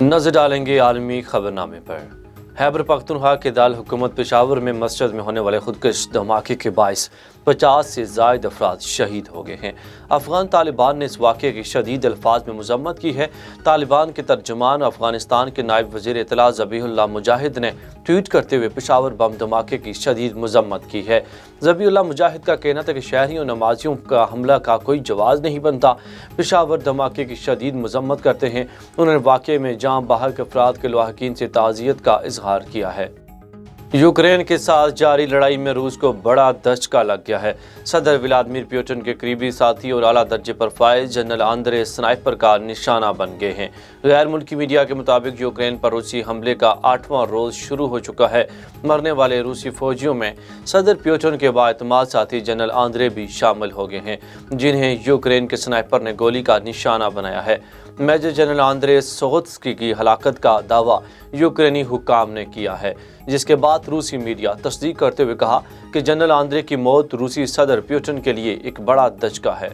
नजर डालेंगे आलमी खबरनामे पर। खैबर पख्तूनख्वा के दाल हुकूमत पेशावर में मस्जिद में होने वाले खुदकश धमाके के बाइस 50 से ज़ायद अफराद शहीद हो गए हैं। अफगान तालिबान ने इस वाक़े की शदीद अल्फाज में मज़म्मत की है। तालिबान के तर्जुमान अफगानिस्तान के नायब वज़ीर इत्तला ज़बीहुल्लाह मुजाहिद ने ट्वीट करते हुए पेशावर बम धमाके की शदीद मज़म्मत की है। ज़बीहुल्लाह मुजाहिद का कहना था कि शहरियों नमाजियों का हमला का कोई जवाज़ नहीं बनता। पेशावर धमाके की शदीद मज़म्मत करते हैं। उन्होंने वाक़े में जाम बहक अफराद के लवाहकीन से ताज़ियत का इजहार किया है। यूक्रेन के साथ जारी लड़ाई में रूस को बड़ा दचका लग गया है। सदर व्लादिमीर पुतिन के करीबी साथी और आला दर्जे पर फाइज जनरल आंद्रे स्नाइपर का निशाना बन गए हैं। गैर मुल्की मीडिया के मुताबिक यूक्रेन पर रूसी हमले का 8वां रोज शुरू हो चुका है। मरने वाले रूसी फौजियों में सदर पुतिन के बाएतमाद साथी जनरल आंद्रे भी शामिल हो गए हैं, जिन्हें यूक्रेन के स्नाइपर ने गोली का निशाना बनाया है। मेजर जनरल आंद्रे सोहोत्स्की की हलाकत का दावा यूक्रेनी हुक्काम ने किया है, जिसके बाद रूसी मीडिया तस्दीक करते हुए कहा कि जनरल आंद्रे की मौत रूसी सदर पुतिन के लिए एक बड़ा दचका है।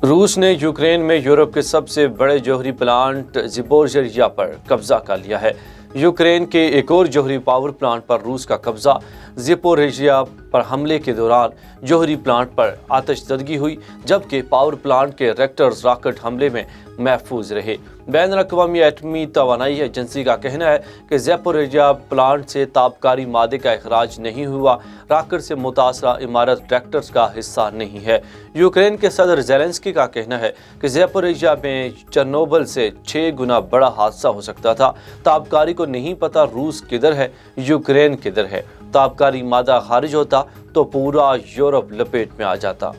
रूस ने यूक्रेन में यूरोप के सबसे बड़े जौहरी प्लांट ज़पोरिज़िया पर कब्जा कर लिया है। यूक्रेन के एक और जौहरी पावर प्लांट पर रूस का कब्जा। ज़पोरिज़िया पर हमले के दौरान जौहरी प्लांट पर आतिशज़दगी हुई, जबकि पावर प्लांट के रिएक्टर्स रॉकेट हमले में महफूज रहे। बैनुल-अक़वामी एटमी तवानाई एजेंसी का कहना है कि ज़पोरिज़िया प्लांट से ताबकारी मादे का अखराज नहीं हुआ। रॉकेट से मुतासरा इमारत रिएक्टर्स का हिस्सा नहीं है। यूक्रेन के सदर ज़ेलेंस्की का कहना है कि ज़पोरिज़िया में चेरनोबिल से 6 गुना बड़ा हादसा हो सकता था। ताबकारी को नहीं पता रूस किधर है, यूक्रेन किधर है। ताबकारी मादा खारिज होता तो पूरा यूरोप लपेट में आ जाता।